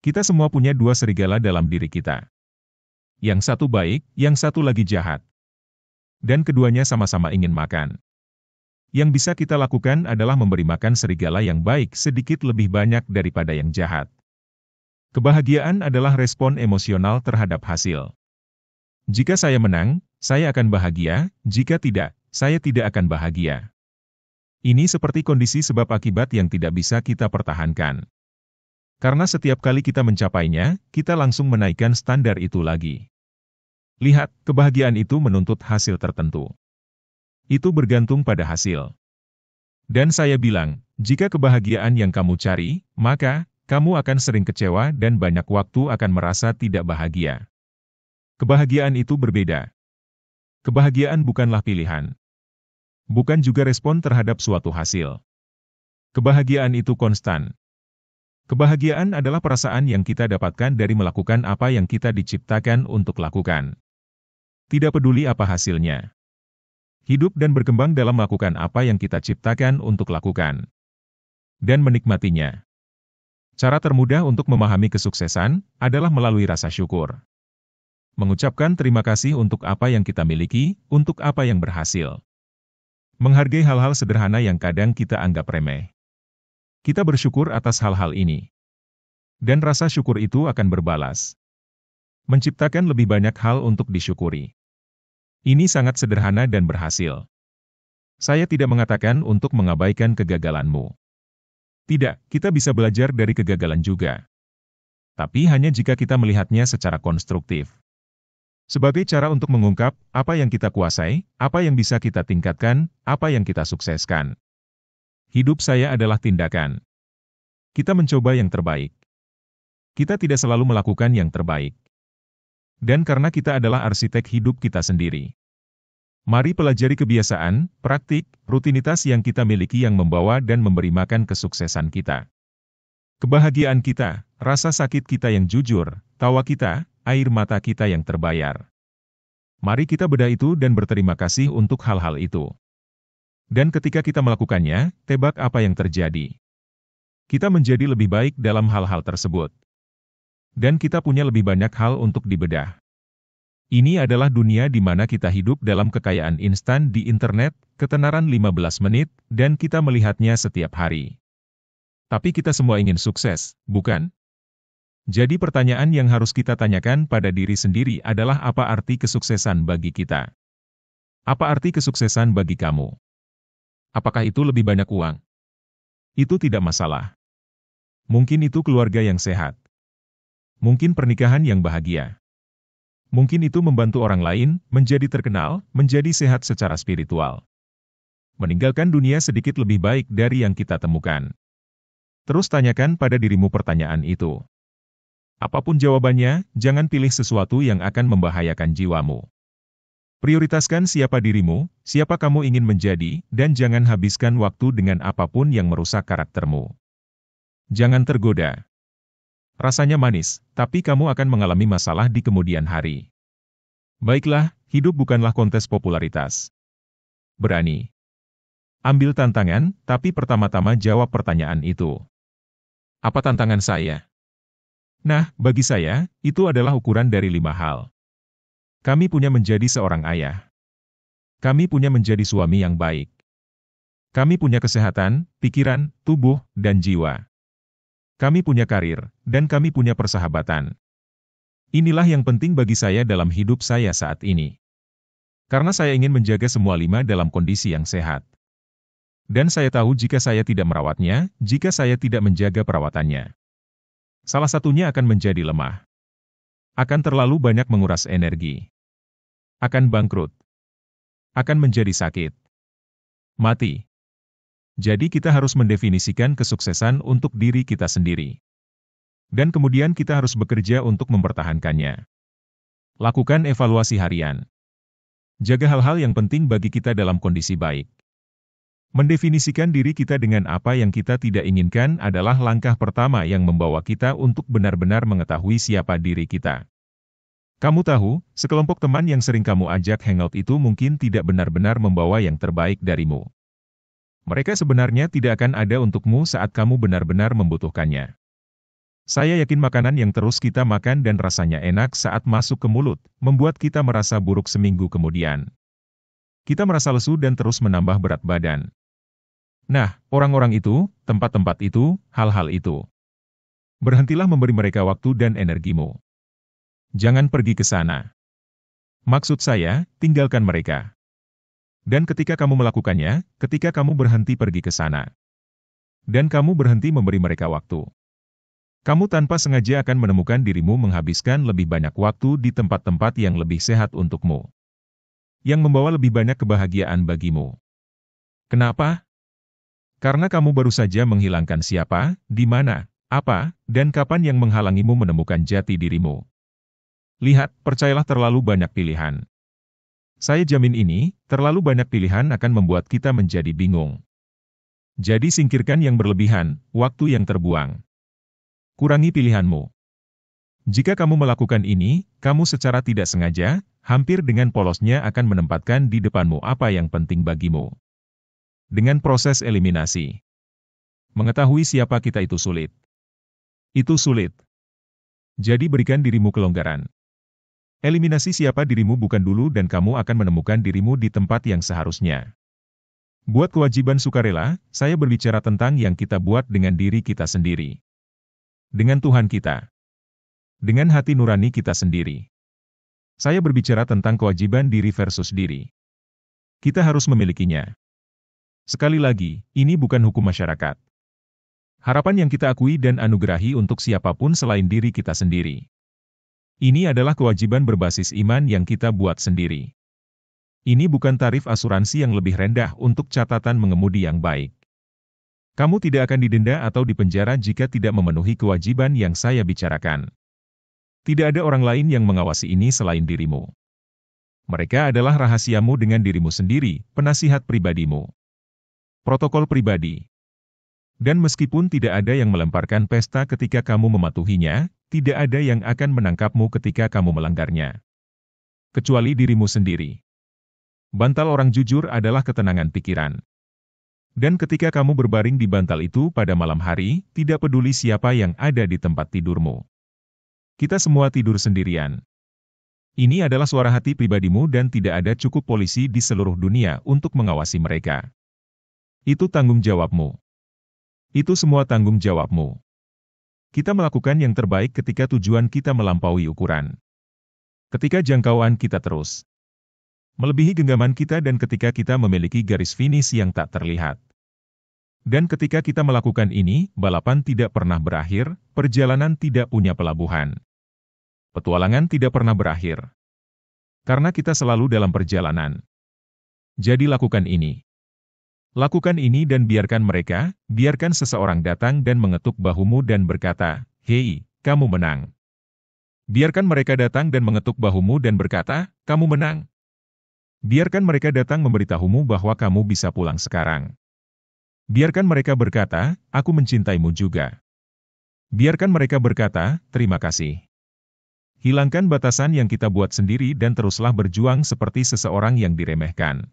Kita semua punya dua serigala dalam diri kita. Yang satu baik, yang satu lagi jahat. Dan keduanya sama-sama ingin makan. Yang bisa kita lakukan adalah memberi makan serigala yang baik sedikit lebih banyak daripada yang jahat. Kebahagiaan adalah respon emosional terhadap hasil. Jika saya menang, saya akan bahagia, jika tidak, saya tidak akan bahagia. Ini seperti kondisi sebab akibat yang tidak bisa kita pertahankan. Karena setiap kali kita mencapainya, kita langsung menaikkan standar itu lagi. Lihat, kebahagiaan itu menuntut hasil tertentu. Itu bergantung pada hasil. Dan saya bilang, jika kebahagiaan yang kamu cari, maka kamu akan sering kecewa dan banyak waktu akan merasa tidak bahagia. Kebahagiaan itu berbeda. Kebahagiaan bukanlah pilihan. Bukan juga respon terhadap suatu hasil. Kebahagiaan itu konstan. Kebahagiaan adalah perasaan yang kita dapatkan dari melakukan apa yang kita diciptakan untuk lakukan. Tidak peduli apa hasilnya. Hidup dan berkembang dalam melakukan apa yang kita ciptakan untuk lakukan. Dan menikmatinya. Cara termudah untuk memahami kesuksesan adalah melalui rasa syukur. Mengucapkan terima kasih untuk apa yang kita miliki, untuk apa yang berhasil. Menghargai hal-hal sederhana yang kadang kita anggap remeh. Kita bersyukur atas hal-hal ini. Dan rasa syukur itu akan berbalas. Menciptakan lebih banyak hal untuk disyukuri. Ini sangat sederhana dan berhasil. Saya tidak mengatakan untuk mengabaikan kegagalanmu. Tidak, kita bisa belajar dari kegagalan juga. Tapi hanya jika kita melihatnya secara konstruktif. Sebagai cara untuk mengungkap apa yang kita kuasai, apa yang bisa kita tingkatkan, apa yang kita sukseskan. Hidup saya adalah tindakan. Kita mencoba yang terbaik. Kita tidak selalu melakukan yang terbaik. Dan karena kita adalah arsitek hidup kita sendiri. Mari pelajari kebiasaan, praktik, rutinitas yang kita miliki yang membawa dan memberi makan kesuksesan kita. Kebahagiaan kita, rasa sakit kita yang jujur, tawa kita, air mata kita yang terbayar. Mari kita bedah itu dan berterima kasih untuk hal-hal itu. Dan ketika kita melakukannya, tebak apa yang terjadi. Kita menjadi lebih baik dalam hal-hal tersebut. Dan kita punya lebih banyak hal untuk dibedah. Ini adalah dunia di mana kita hidup dalam kekayaan instan di internet, ketenaran 15 menit, dan kita melihatnya setiap hari. Tapi kita semua ingin sukses, bukan? Jadi pertanyaan yang harus kita tanyakan pada diri sendiri adalah apa arti kesuksesan bagi kita? Apa arti kesuksesan bagi kamu? Apakah itu lebih banyak uang? Itu tidak masalah. Mungkin itu keluarga yang sehat. Mungkin pernikahan yang bahagia. Mungkin itu membantu orang lain, menjadi terkenal, menjadi sehat secara spiritual. Meninggalkan dunia sedikit lebih baik dari yang kita temukan. Terus tanyakan pada dirimu pertanyaan itu. Apapun jawabannya, jangan pilih sesuatu yang akan membahayakan jiwamu. Prioritaskan siapa dirimu, siapa kamu ingin menjadi, dan jangan habiskan waktu dengan apapun yang merusak karaktermu. Jangan tergoda. Rasanya manis, tapi kamu akan mengalami masalah di kemudian hari. Baiklah, hidup bukanlah kontes popularitas. Berani. Ambil tantangan, tapi pertama-tama jawab pertanyaan itu. Apa tantangan saya? Nah, bagi saya, itu adalah ukuran dari 5 hal. Kami punya menjadi seorang ayah. Kami punya menjadi suami yang baik. Kami punya kesehatan, pikiran, tubuh, dan jiwa. Kami punya karir, dan kami punya persahabatan. Inilah yang penting bagi saya dalam hidup saya saat ini. Karena saya ingin menjaga semua 5 dalam kondisi yang sehat. Dan saya tahu jika saya tidak merawatnya, jika saya tidak menjaga perawatannya. Salah satunya akan menjadi lemah. Akan terlalu banyak menguras energi. Akan bangkrut. Akan menjadi sakit. Mati. Jadi kita harus mendefinisikan kesuksesan untuk diri kita sendiri. Dan kemudian kita harus bekerja untuk mempertahankannya. Lakukan evaluasi harian. Jaga hal-hal yang penting bagi kita dalam kondisi baik. Mendefinisikan diri kita dengan apa yang kita tidak inginkan adalah langkah pertama yang membawa kita untuk benar-benar mengetahui siapa diri kita. Kamu tahu, sekelompok teman yang sering kamu ajak hangout itu mungkin tidak benar-benar membawa yang terbaik darimu. Mereka sebenarnya tidak akan ada untukmu saat kamu benar-benar membutuhkannya. Saya yakin makanan yang terus kita makan dan rasanya enak saat masuk ke mulut, membuat kita merasa buruk seminggu kemudian. Kita merasa lesu dan terus menambah berat badan. Nah, orang-orang itu, tempat-tempat itu, hal-hal itu. Berhentilah memberi mereka waktu dan energimu. Jangan pergi ke sana. Maksud saya, tinggalkan mereka. Dan ketika kamu melakukannya, ketika kamu berhenti pergi ke sana, dan kamu berhenti memberi mereka waktu, kamu tanpa sengaja akan menemukan dirimu menghabiskan lebih banyak waktu di tempat-tempat yang lebih sehat untukmu, yang membawa lebih banyak kebahagiaan bagimu. Kenapa? Karena kamu baru saja menghilangkan siapa, di mana, apa, dan kapan yang menghalangimu menemukan jati dirimu. Lihat, percayalah terlalu banyak pilihan. Saya jamin ini, terlalu banyak pilihan akan membuat kita menjadi bingung. Jadi singkirkan yang berlebihan, waktu yang terbuang. Kurangi pilihanmu. Jika kamu melakukan ini, kamu secara tidak sengaja, hampir dengan polosnya akan menempatkan di depanmu apa yang penting bagimu. Dengan proses eliminasi. Mengetahui siapa kita itu sulit. Itu sulit. Jadi berikan dirimu kelonggaran. Eliminasi siapa dirimu bukan dulu dan kamu akan menemukan dirimu di tempat yang seharusnya. Buat kewajiban sukarela, saya berbicara tentang yang kita buat dengan diri kita sendiri. Dengan Tuhan kita. Dengan hati nurani kita sendiri. Saya berbicara tentang kewajiban diri versus diri. Kita harus memilikinya. Sekali lagi, ini bukan hukum masyarakat. Harapan yang kita akui dan anugerahi untuk siapapun selain diri kita sendiri. Ini adalah kewajiban berbasis iman yang kita buat sendiri. Ini bukan tarif asuransi yang lebih rendah untuk catatan mengemudi yang baik. Kamu tidak akan didenda atau dipenjara jika tidak memenuhi kewajiban yang saya bicarakan. Tidak ada orang lain yang mengawasi ini selain dirimu. Mereka adalah rahasiamu dengan dirimu sendiri, penasihat pribadimu. Protokol pribadi. Dan meskipun tidak ada yang melemparkan pesta ketika kamu mematuhinya, tidak ada yang akan menangkapmu ketika kamu melanggarnya. Kecuali dirimu sendiri. Bantal orang jujur adalah ketenangan pikiran. Dan ketika kamu berbaring di bantal itu pada malam hari, tidak peduli siapa yang ada di tempat tidurmu. Kita semua tidur sendirian. Ini adalah suara hati pribadimu dan tidak ada cukup polisi di seluruh dunia untuk mengawasi mereka. Itu tanggung jawabmu. Itu semua tanggung jawabmu. Kita melakukan yang terbaik ketika tujuan kita melampaui ukuran. Ketika jangkauan kita terus melebihi genggaman kita dan ketika kita memiliki garis finish yang tak terlihat. Dan ketika kita melakukan ini, balapan tidak pernah berakhir, perjalanan tidak punya pelabuhan. Petualangan tidak pernah berakhir. Karena kita selalu dalam perjalanan. Jadi lakukan ini. Lakukan ini dan biarkan mereka, biarkan seseorang datang dan mengetuk bahumu dan berkata, "Hei, kamu menang." Biarkan mereka datang dan mengetuk bahumu dan berkata, "Kamu menang." Biarkan mereka datang memberitahumu bahwa kamu bisa pulang sekarang. Biarkan mereka berkata, "Aku mencintaimu juga." Biarkan mereka berkata, "Terima kasih." Hilangkan batasan yang kita buat sendiri dan teruslah berjuang seperti seseorang yang diremehkan.